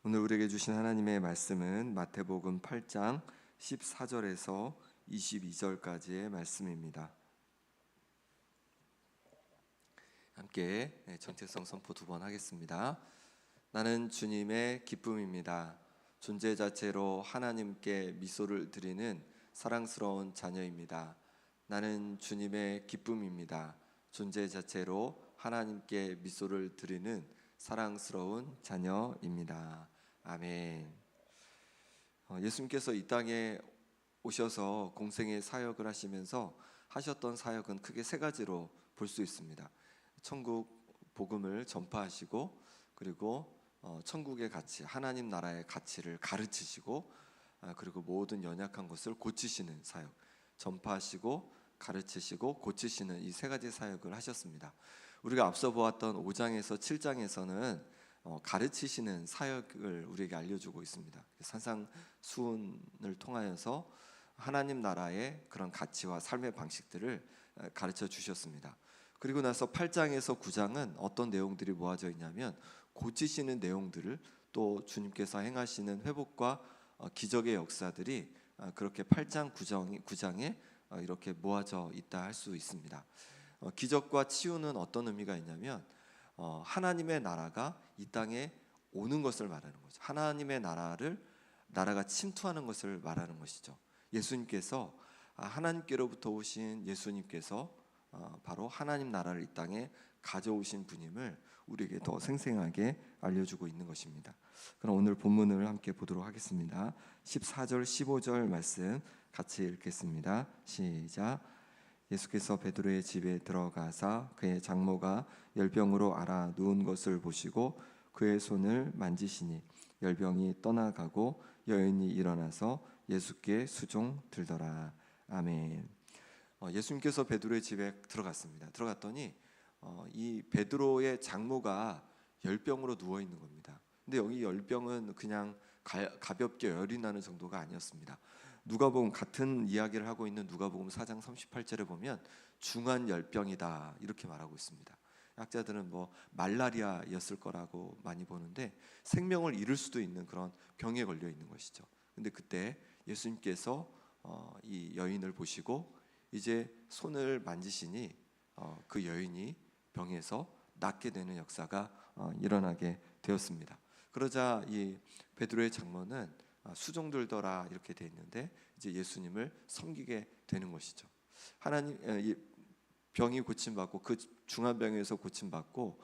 오늘 우리에게 주신 하나님의 말씀은 마태복음 8장 14절에서 22절까지의 말씀입니다. 함께 정체성 선포 두 번 하겠습니다. 나는 주님의 기쁨입니다. 존재 자체로 하나님께 미소를 드리는 사랑스러운 자녀입니다. 나는 주님의 기쁨입니다. 존재 자체로 하나님께 미소를 드리는 사랑스러운 자녀입니다. 아멘. 예수님께서 이 땅에 오셔서 공생의 사역을 하시면서 하셨던 사역은 크게 세 가지로 볼 수 있습니다. 천국 복음을 전파하시고, 그리고 천국의 가치, 하나님 나라의 가치를 가르치시고, 그리고 모든 연약한 것을 고치시는 사역, 전파하시고 가르치시고 고치시는 이 세 가지 사역을 하셨습니다. 우리가 앞서 보았던 5장에서 7장에서는 가르치시는 사역을 우리에게 알려주고 있습니다. 산상수훈을 통하여서 하나님 나라의 그런 가치와 삶의 방식들을 가르쳐 주셨습니다. 그리고 나서 8장에서 9장은 어떤 내용들이 모아져 있냐면 고치시는 내용들을, 또 주님께서 행하시는 회복과 기적의 역사들이 그렇게 8장 9장에 이렇게 모아져 있다 할 수 있습니다. 기적과 치유는 어떤 의미가 있냐면 하나님의 나라가 이 땅에 오는 것을 말하는 거죠. 하나님의 나라가 침투하는 것을 말하는 것이죠. 예수님께서 하나님께로부터 오신 예수님께서 바로 하나님 나라를 이 땅에 가져오신 분임을 우리에게 더 생생하게 알려주고 있는 것입니다. 그럼 오늘 본문을 함께 보도록 하겠습니다. 14절 15절 말씀 같이 읽겠습니다. 시작. 예수께서 베드로의 집에 들어가사 그의 장모가 열병으로 앓아 누운 것을 보시고 그의 손을 만지시니 열병이 떠나가고 여인이 일어나서 예수께 수종 들더라. 아멘. 예수님께서 베드로의 집에 들어갔습니다. 들어갔더니 이 베드로의 장모가 열병으로 누워 있는 겁니다. 근데 여기 열병은 그냥 가볍게 열이 나는 정도가 아니었습니다. 누가복음, 같은 이야기를 하고 있는 누가복음 4장 38절에 보면 중한 열병이다 이렇게 말하고 있습니다. 학자들은 뭐 말라리아였을 거라고 많이 보는데 생명을 잃을 수도 있는 그런 병에 걸려 있는 것이죠. 근데 그때 예수님께서 이 여인을 보시고 이제 손을 만지시니 그 여인이 병에서 낫게 되는 역사가 일어나게 되었습니다. 그러자 이 베드로의 장모는 수종 들더라 이렇게 돼 있는데 이제 예수님을 섬기게 되는 것이죠. 하나님 이 병이 고침받고 그 중한 병에서 고침받고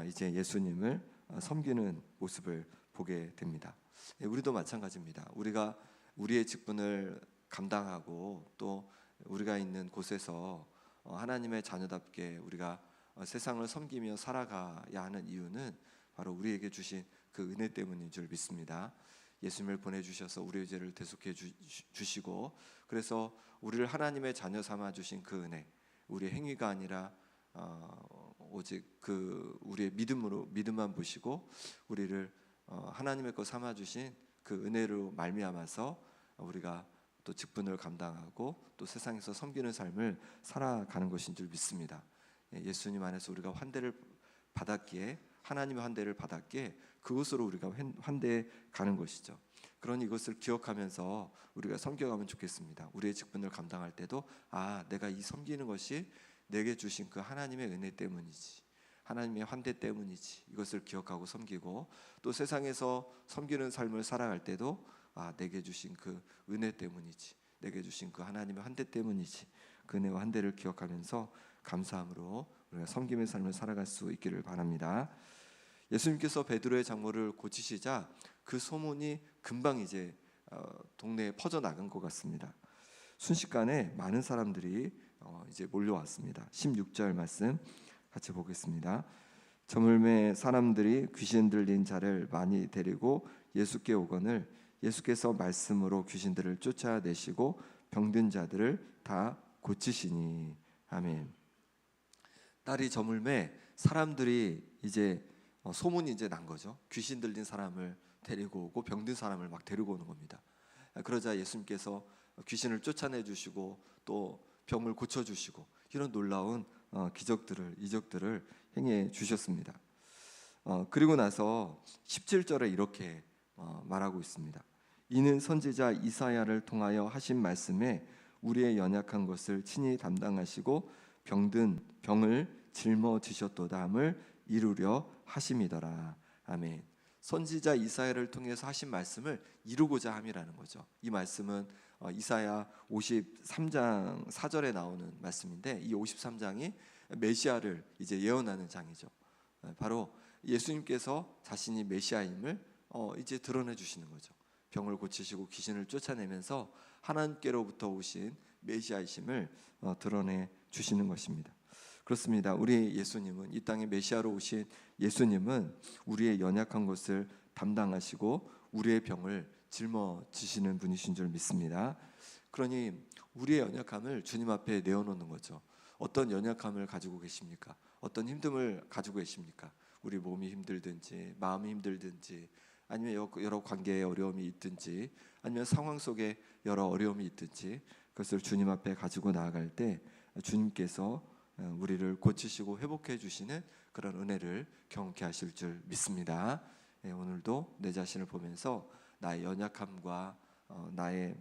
이제 예수님을 섬기는 모습을 보게 됩니다. 우리도 마찬가지입니다. 우리가 우리의 직분을 감당하고 또 우리가 있는 곳에서 하나님의 자녀답게 우리가 세상을 섬기며 살아가야 하는 이유는 바로 우리에게 주신 그 은혜 때문인 줄 믿습니다. 예수님을 보내주셔서 우리의 죄를 대속해 주시고, 그래서 우리를 하나님의 자녀 삼아 주신 그 은혜, 우리의 행위가 아니라 오직 그 우리의 믿음만 보시고 우리를 하나님의 것 삼아 주신 그 은혜로 말미암아서 우리가 또 직분을 감당하고 또 세상에서 섬기는 삶을 살아가는 것인 줄 믿습니다. 예수님 안에서 우리가 환대를 받았기에, 하나님의 환대를 받았기에 그곳으로 우리가 환대해 가는 것이죠. 그러니 이것을 기억하면서 우리가 섬겨가면 좋겠습니다. 우리의 직분을 감당할 때도 내가 이 섬기는 것이 내게 주신 그 하나님의 은혜 때문이지, 하나님의 환대 때문이지, 이것을 기억하고 섬기고, 또 세상에서 섬기는 삶을 살아갈 때도 내게 주신 그 은혜 때문이지, 내게 주신 그 하나님의 환대 때문이지, 그 은혜와 환대를 기억하면서 감사함으로 우리가 섬김의 삶을 살아갈 수 있기를 바랍니다. 예수님께서 베드로의 장모를 고치시자 그 소문이 금방 이제 동네에 퍼져나간 것 같습니다. 순식간에 많은 사람들이 이제 몰려왔습니다. 16절 말씀 같이 보겠습니다. 저물매 사람들이 귀신 들린 자를 많이 데리고 예수께 오거늘 예수께서 말씀으로 귀신들을 쫓아내시고 병든 자들을 다 고치시니. 아멘. 딸이 저물매 사람들이 이제 소문이 이제 난 거죠. 귀신 들린 사람을 데리고 오고 병든 사람을 막 데리고 오는 겁니다. 그러자 예수님께서 귀신을 쫓아내 주시고 또 병을 고쳐 주시고 이런 놀라운 이적들을 행해 주셨습니다. 그리고 나서 17절에 이렇게 말하고 있습니다. 이는 선지자 이사야를 통하여 하신 말씀에 우리의 연약한 것을 친히 담당하시고 병든 병을 짊어지셨도다 함을 이루려 하심이더라. 아멘. 선지자 이사야를 통해서 하신 말씀을 이루고자 함이라는 거죠. 이 말씀은 이사야 53장 4절에 나오는 말씀인데, 이 53장이 메시아를 이제 예언하는 장이죠. 바로 예수님께서 자신이 메시아임을 이제 드러내 주시는 거죠. 병을 고치시고 귀신을 쫓아내면서 하나님께로부터 오신 메시아이심을 드러내 주시는 것입니다. 그렇습니다. 우리 예수님은, 이 땅에 메시아로 오신 예수님은 우리의 연약한 것을 담당하시고 우리의 병을 짊어지시는 분이신 줄 믿습니다. 그러니 우리의 연약함을 주님 앞에 내어놓는 거죠. 어떤 연약함을 가지고 계십니까? 어떤 힘듦을 가지고 계십니까? 우리 몸이 힘들든지 마음이 힘들든지, 아니면 여러 관계에 어려움이 있든지, 아니면 상황 속에 여러 어려움이 있든지, 그것을 주님 앞에 가지고 나아갈 때 주님께서 우리를 고치시고 회복해 주시는 그런 은혜를 경험케 하실 줄 믿습니다. 오늘도 내 자신을 보면서 나의 연약함과 나의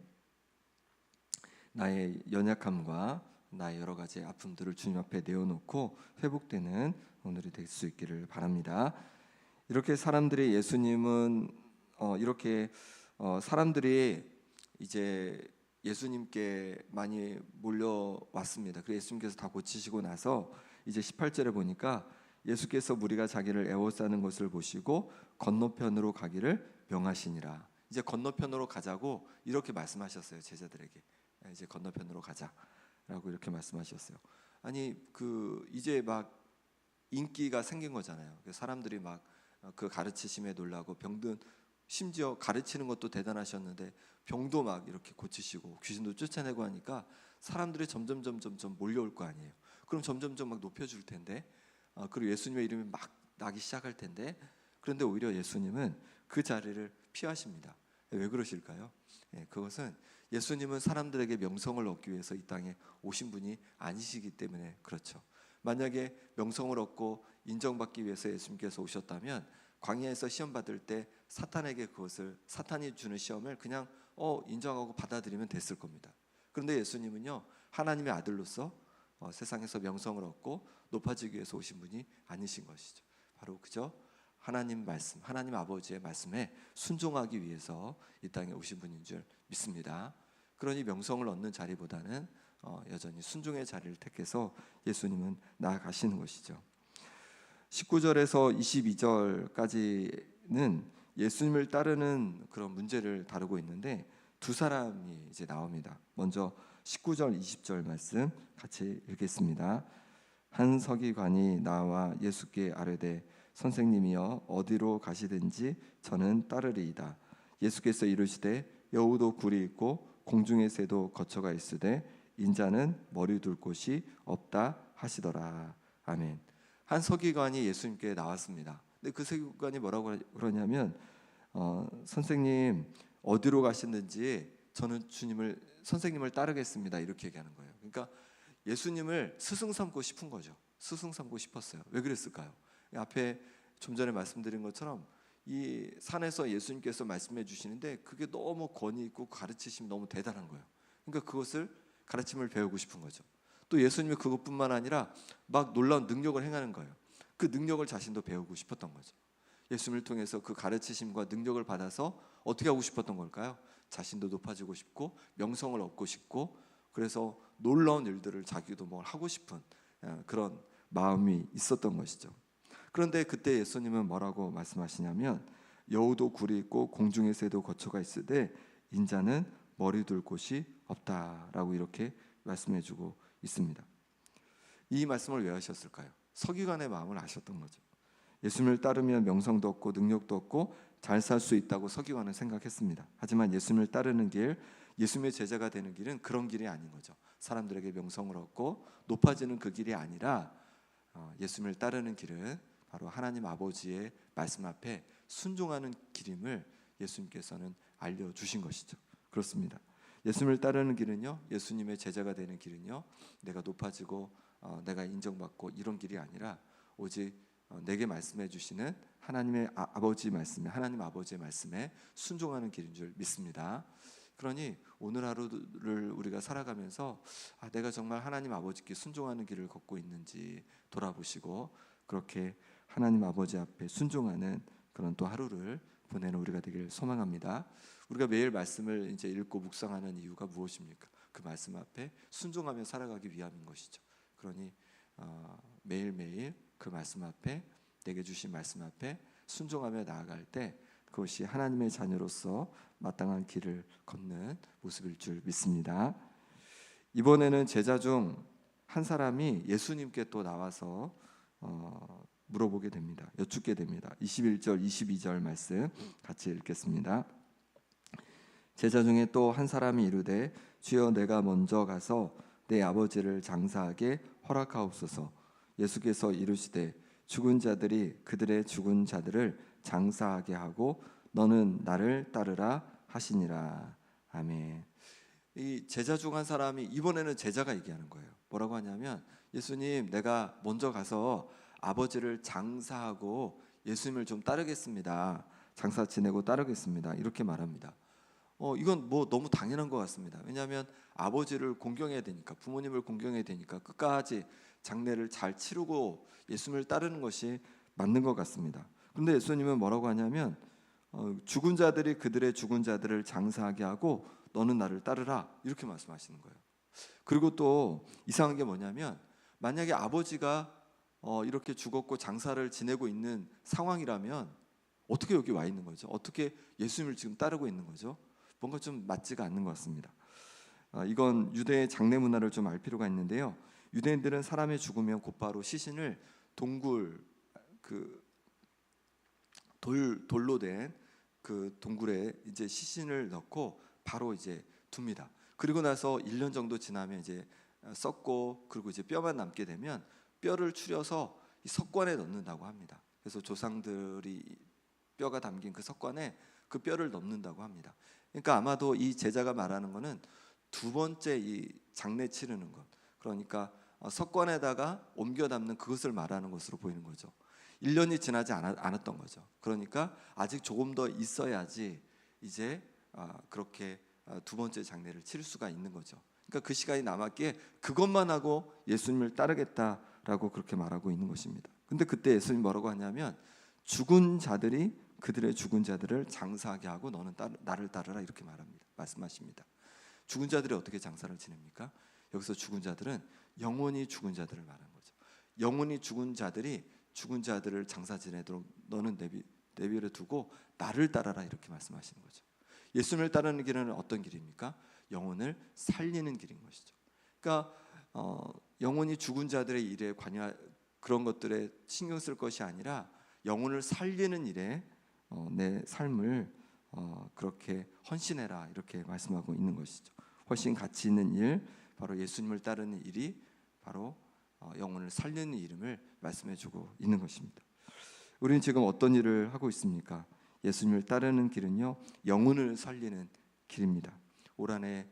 연약함과 나의 여러 가지 아픔들을 주님 앞에 내어놓고 회복되는 오늘이 될 수 있기를 바랍니다. 이렇게 사람들이 예수님은 사람들이 이제 예수님께 많이 몰려왔습니다. 그래서 예수님께서 다 고치시고 나서 이제 18절에 보니까 예수께서 무리가 자기를 애워싸는 것을 보시고 건너편으로 가기를 명하시니라. 이제 건너편으로 가자고 이렇게 말씀하셨어요. 제자들에게 이제 건너편으로 가자라고 이렇게 말씀하셨어요. 아니 이제 막 인기가 생긴 거잖아요. 사람들이 막 그 가르치심에 놀라고, 병든, 심지어 가르치는 것도 대단하셨는데 병도 막 이렇게 고치시고 귀신도 쫓아내고 하니까 사람들이 점점 몰려올 거 아니에요. 그럼 점점 막 높여줄 텐데, 그리고 예수님의 이름이 막 나기 시작할 텐데, 그런데 오히려 예수님은 그 자리를 피하십니다. 왜 그러실까요? 그것은 예수님은 사람들에게 명성을 얻기 위해서 이 땅에 오신 분이 아니시기 때문에 그렇죠. 만약에 명성을 얻고 인정받기 위해서 예수님께서 오셨다면 광야에서 시험 받을 때 사탄이 주는 시험을 그냥 인정하고 받아들이면 됐을 겁니다. 그런데 예수님은요, 하나님의 아들로서 세상에서 명성을 얻고 높아지기 위해서 오신 분이 아니신 것이죠. 바로 그저 하나님 말씀, 하나님 아버지의 말씀에 순종하기 위해서 이 땅에 오신 분인 줄 믿습니다. 그러니 명성을 얻는 자리보다는 여전히 순종의 자리를 택해서 예수님은 나아가시는 것이죠. 19절에서 22절까지는 예수님을 따르는 그런 문제를 다루고 있는데, 두 사람이 이제 나옵니다. 먼저 19절 20절 말씀 같이 읽겠습니다. 한 서기관이 나와 예수께 아뢰되 선생님이여 어디로 가시든지 저는 따르리이다. 예수께서 이르시되 여우도 굴이 있고 공중의 새도 거처가 있으되 인자는 머리 둘 곳이 없다 하시더라. 아멘. 한 서기관이 예수님께 나왔습니다. 근데 그 서기관이 뭐라고 그러냐면 선생님 어디로 가시는지 저는 선생님을 따르겠습니다, 이렇게 얘기하는 거예요. 그러니까 예수님을 스승 삼고 싶은 거죠. 스승 삼고 싶었어요. 왜 그랬을까요? 앞에 좀 전에 말씀드린 것처럼 이 산에서 예수님께서 말씀해 주시는데 그게 너무 권위 있고 가르치심이 너무 대단한 거예요. 그러니까 그것을 가르침을 배우고 싶은 거죠. 또 예수님이 그것뿐만 아니라 막 놀라운 능력을 행하는 거예요. 그 능력을 자신도 배우고 싶었던 거죠. 예수님을 통해서 그 가르치심과 능력을 받아서 어떻게 하고 싶었던 걸까요? 자신도 높아지고 싶고 명성을 얻고 싶고, 그래서 놀라운 일들을 자기도 뭘 하고 싶은 그런 마음이 있었던 것이죠. 그런데 그때 예수님은 뭐라고 말씀하시냐면 여우도 굴이 있고 공중의 새도 거처가 있으되 인자는 머리 둘 곳이 없다라고 이렇게 말씀해주고 있습니다. 이 말씀을 왜 하셨을까요? 서기관의 마음을 아셨던 거죠. 예수님을 따르면 명성도 얻고 능력도 얻고 잘 살 수 있다고 서기관은 생각했습니다. 하지만 예수님을 따르는 길, 예수님의 제자가 되는 길은 그런 길이 아닌 거죠. 사람들에게 명성을 얻고 높아지는 그 길이 아니라 예수님을 따르는 길은 바로 하나님 아버지의 말씀 앞에 순종하는 길임을 예수님께서는 알려주신 것이죠. 그렇습니다. 예수님을 따르는 길은요, 예수님의 제자가 되는 길은요, 내가 높아지고 내가 인정받고 이런 길이 아니라 오직 내게 말씀해 주시는 하나님의 아버지 말씀에, 하나님 아버지의 말씀에 순종하는 길인 줄 믿습니다. 그러니 오늘 하루를 우리가 살아가면서 내가 정말 하나님 아버지께 순종하는 길을 걷고 있는지 돌아보시고 그렇게 하나님 아버지 앞에 순종하는 그런 또 하루를 보내는 우리가 되길 소망합니다. 우리가 매일 말씀을 이제 읽고 묵상하는 이유가 무엇입니까? 그 말씀 앞에 순종하며 살아가기 위함인 것이죠. 그러니 매일매일 그 말씀 앞에, 내게 주신 말씀 앞에 순종하며 나아갈 때 그것이 하나님의 자녀로서 마땅한 길을 걷는 모습일 줄 믿습니다. 이번에는 제자 중 한 사람이 예수님께 또 나와서 물어보게 됩니다. 여쭙게 됩니다. 21절 22절 말씀 같이 읽겠습니다. 제자 중에 또 한 사람이 이르되 주여 내가 먼저 가서 내 아버지를 장사하게 허락하옵소서. 예수께서 이르시되 죽은 자들이 그들의 죽은 자들을 장사하게 하고 너는 나를 따르라 하시니라. 아멘. 이 제자 중 한 사람이, 이번에는 제자가 얘기하는 거예요. 뭐라고 하냐면 예수님, 내가 먼저 가서 아버지를 장사하고 예수님을 좀 따르겠습니다. 장사 지내고 따르겠습니다. 이렇게 말합니다. 이건 뭐 너무 당연한 것 같습니다. 왜냐하면 아버지를 공경해야 되니까, 부모님을 공경해야 되니까 끝까지 장례를 잘 치르고 예수님을 따르는 것이 맞는 것 같습니다. 그런데 예수님은 뭐라고 하냐면 죽은 자들이 그들의 죽은 자들을 장사하게 하고 너는 나를 따르라, 이렇게 말씀하시는 거예요. 그리고 또 이상한 게 뭐냐면 만약에 아버지가 이렇게 죽었고 장사를 지내고 있는 상황이라면 어떻게 여기 와 있는 거죠? 어떻게 예수님을 지금 따르고 있는 거죠? 뭔가 좀 맞지가 않는 것 같습니다. 이건 유대의 장례 문화를 좀 알 필요가 있는데요. 유대인들은 사람이 죽으면 곧바로 시신을 동굴, 돌로 된 그 동굴에 이제 시신을 넣고 바로 이제 둡니다. 그리고 나서 1년 정도 지나면 이제 썩고, 그리고 이제 뼈만 남게 되면 뼈를 추려서 이 석관에 넣는다고 합니다. 그래서 조상들이 뼈가 담긴 그 석관에 그 뼈를 넣는다고 합니다. 그러니까 아마도 이 제자가 말하는 거는 두 번째 이 장례 치르는 것, 그러니까 석관에다가 옮겨 담는 그것을 말하는 것으로 보이는 거죠. 1년이 지나지 않았던 거죠. 그러니까 아직 조금 더 있어야지 이제 그렇게 두 번째 장례를 치를 수가 있는 거죠. 그러니까 그 시간이 남았기에 그것만 하고 예수님을 따르겠다라고 그렇게 말하고 있는 것입니다. 근데 그때 예수님 뭐라고 하냐면 죽은 자들이 그들의 죽은 자들을 장사하게 하고 너는 나를 따르라, 이렇게 말씀하십니다. 죽은 자들이 어떻게 장사를 지냅니까? 여기서 죽은 자들은 영원히 죽은 자들을 말하는 거죠. 영원히 죽은 자들이 죽은 자들을 장사 지내도록 너는 내버려 두고 나를 따라라, 이렇게 말씀하시는 거죠. 예수님을 따르는 길은 어떤 길입니까? 영혼을 살리는 길인 것이죠. 그러니까 영원히 죽은 자들의 일에 그런 것들에 신경 쓸 것이 아니라 영혼을 살리는 일에 내 삶을 그렇게 헌신해라, 이렇게 말씀하고 있는 것이죠. 훨씬 가치 있는 일, 바로 예수님을 따르는 일이 바로 영혼을 살리는 이름을 말씀해주고 있는 것입니다. 우리는 지금 어떤 일을 하고 있습니까? 예수님을 따르는 길은요, 영혼을 살리는 길입니다. 올 한해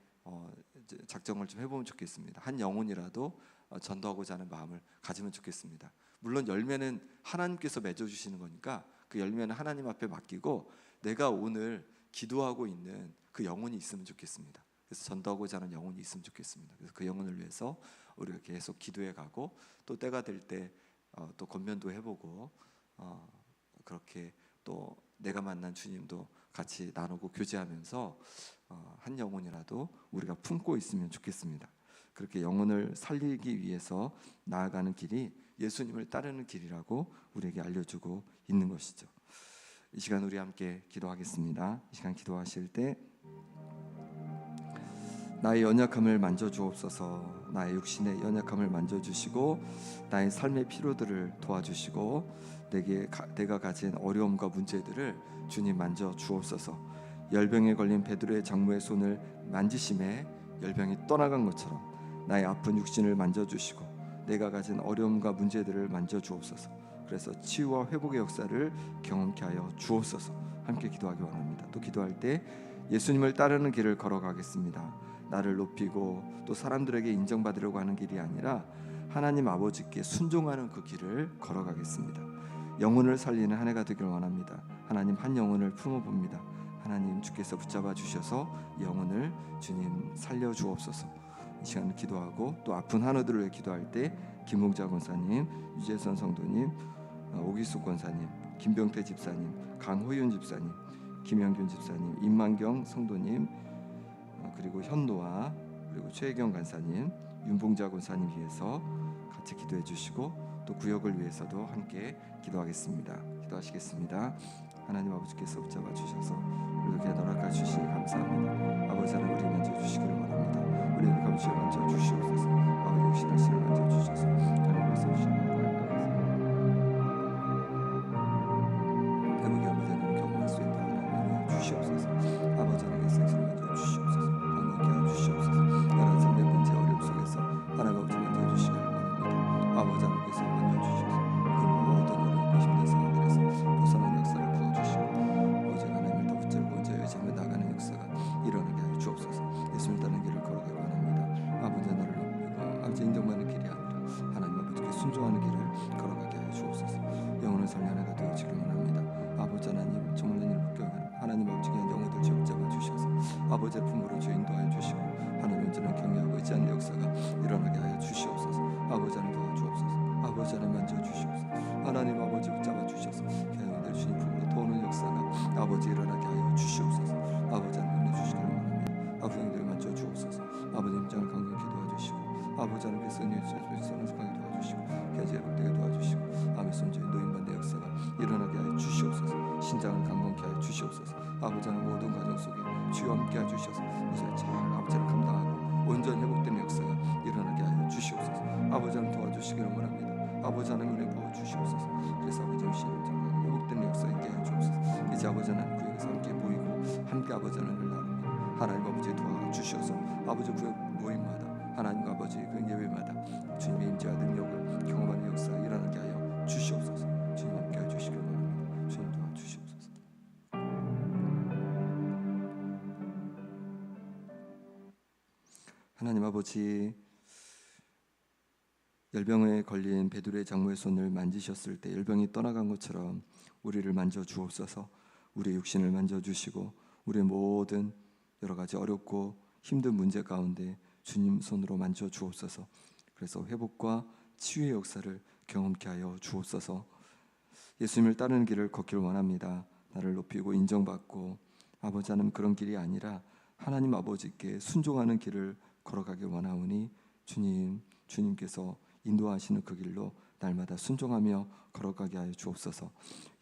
작정을 좀 해보면 좋겠습니다. 한 영혼이라도 전도하고자 하는 마음을 가지면 좋겠습니다. 물론 열매는 하나님께서 맺어주시는 거니까 그 열매는 하나님 앞에 맡기고 내가 오늘 기도하고 있는 그 영혼이 있으면 좋겠습니다. 그래서 전도하고자 하는 영혼이 있으면 좋겠습니다. 그래서 그 영혼을 위해서 우리가 계속 기도해 가고 또 때가 될 때 또 권면도 해보고 그렇게 또 내가 만난 주님도 같이 나누고 교제하면서 한 영혼이라도 우리가 품고 있으면 좋겠습니다. 그렇게 영혼을 살리기 위해서 나아가는 길이 예수님을 따르는 길이라고 우리에게 알려주고 있는 것이죠. 이 시간 우리 함께 기도하겠습니다. 이 시간 기도하실 때 나의 연약함을 만져주옵소서. 나의 육신의 연약함을 만져주시고 나의 삶의 필요들을 도와주시고 내가 가진 어려움과 문제들을 주님 만져주옵소서. 열병에 걸린 베드로의 장모의 손을 만지심에 열병이 떠나간 것처럼 나의 아픈 육신을 만져주시고 내가 가진 어려움과 문제들을 만져주옵소서. 그래서 치유와 회복의 역사를 경험케 하여 주옵소서. 함께 기도하기 원합니다. 또 기도할 때 예수님을 따르는 길을 걸어가겠습니다. 나를 높이고 또 사람들에게 인정받으려고 하는 길이 아니라 하나님 아버지께 순종하는 그 길을 걸어가겠습니다. 영혼을 살리는 한 해가 되기를 원합니다. 하나님, 한 영혼을 품어봅니다. 하나님, 주께서 붙잡아 주셔서 영혼을 주님 살려 주옵소서. 이 시간 기도하고 또 아픈 한우들을 위해 기도할 때 김홍자 권사님, 유재선 성도님, 오기숙 권사님, 김병태 집사님, 강호윤 집사님, 김영균 집사님, 임만경 성도님, 그리고 현노아, 그리고 최혜경 간사님, 윤봉자 권사님 위해서 같이 기도해 주시고 또 구역을 위해서도 함께 기도하겠습니다. 기도하시겠습니다. 하나님 아버지께서 붙잡아 주셔서 이렇게 허락해 주시니 감사합니다. 아버지 하나님, 우리 만져 주시기를 원합니다. 우리 감시를 만져 주시옵소서. 아버지 육신의 신을 만져 주셔서 하나님께서 주시는 대목이 아버지는 경험할 수 있다. 하나님 주시옵소서. 아버지 하나님께서 신을 만져 주시옵소서. 강력히 하여 주시옵소서. 여러 삶의 문제 어려움 속에서 하나님 아버지 만져 주시기를 원합니다. 아버지 하나님께서 만져 주셔서 그 모든 어려움과 힘든 상황들에서 벗어난 역사를 부어주시고 아버지 하나님을 더 붙들고 제 의지하며 나가는 역사가 일어나게 하여 주옵소서. 예수님 따르는 길을 걸어가기 원합니다. 아버지 나를 높이고 아버지 인정받는 길이 아니라 하나님 아버지께 순종하는 길을 걸어가게 하여 주옵소서. 영혼을 살려 하나가 되어지기를 원합니다. 아버지 하나님, 정말 일을 묶여가는 하나님 아버지께 영혼들 잡아 주셔서 아버지의 품으로 주 인도하여 주시고 하나님 온전한 경외하고 의지하는 역사가 일어나게 하여 주시옵소서. 아버지 하나님 도와주옵소서. 아버지 하나님 만져 주시옵소서. 하나님 아버지 붙잡아 주셔서 영혼들 주님 품으로 도우는 역사가 아버지 일어나게 하여 주시옵소서. 아버지 하나님 은혜 주시기를 원합니다. 아버지 형들 만져 주옵소서. 아버지 임장을 강력히 도와주시고 아버지 하나님께서 은혜 주셔서 선하게 도와주시고 견지에 복되게 도와주시고 아멘 손주의 노인반대 역사가 일어나게 하여 주시옵소서. 신장을 강건케 하여 주시옵소서. 아버지 하나님 모든 과정 속에 주여 함께 하여 주셔서 무사히 잘 아버지를 감당하고 온전히 회복되는 역사가 일어나게 하여 주시옵소서. 아버지 하나님 도와주시기를 원합니다. 아버지 하나님 은혜 부어 주시옵소서. 그래서 아버지 신장 회복되는 역사 있게 하여 주옵소서. 이제 아버지 하나님 구역에서 함께 모이고 함께 아버지 하나님을 나눕니다. 하나님 아버지 도와주셔서 아버지 구역 모임마다 하나님과 아버지 그 예배마다 주님의 임재와 능력을 경험하는 역사가 일어나게 하여 주시옵소서. 주님 함께 하여 주시기를 원합니다. 주님 도와주시옵소서. 하나님 아버지, 열병에 걸린 베드로의 장모의 손을 만지셨을 때 열병이 떠나간 것처럼 우리를 만져 주옵소서. 우리의 육신을 만져 주시고 우리의 모든 여러 가지 어렵고 힘든 문제 가운데 주님 손으로 만져 주옵소서. 그래서 회복과 치유의 역사를 경험케 하여 주옵소서. 예수님을 따르는 길을 걷기를 원합니다. 나를 높이고 인정받고 아버지 하나님 그런 길이 아니라 하나님 아버지께 순종하는 길을 걸어가길 원하오니 주님께서 인도하시는 그 길로 날마다 순종하며 걸어가게 하여 주옵소서.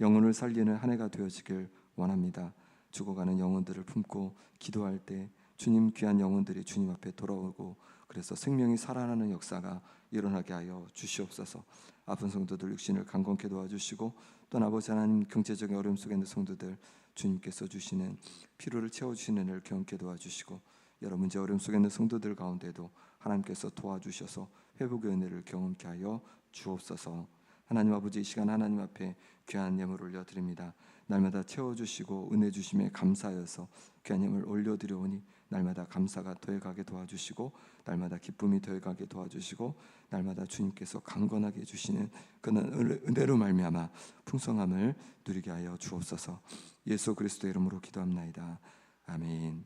영혼을 살리는 한 해가 되어지길 원합니다. 죽어가는 영혼들을 품고 기도할 때 주님 귀한 영혼들이 주님 앞에 돌아오고 그래서 생명이 살아나는 역사가 일어나게 하여 주시옵소서. 아픈 성도들 육신을 강건케 도와주시고 또 아버지 하나님 경제적인 어려움 속에 있는 성도들 주님께서 주시는 필요를 채워주시는 은혜를 경험케 도와주시고 여러 문제 어려움 속에 있는 성도들 가운데도 하나님께서 도와주셔서 회복의 은혜를 경험케 하여 주옵소서. 하나님 아버지, 이 시간 하나님 앞에 귀한 예물을 올려드립니다. 날마다 채워주시고 은혜 주심에 감사하여서 귀한 예물 올려드려오니 날마다 감사가 더해가게 도와주시고 날마다 기쁨이 더해가게 도와주시고 날마다 주님께서 강건하게 해주시는 그런 은혜로 말미암아 풍성함을 누리게 하여 주옵소서. 예수 그리스도의 이름으로 기도합나이다. 아멘.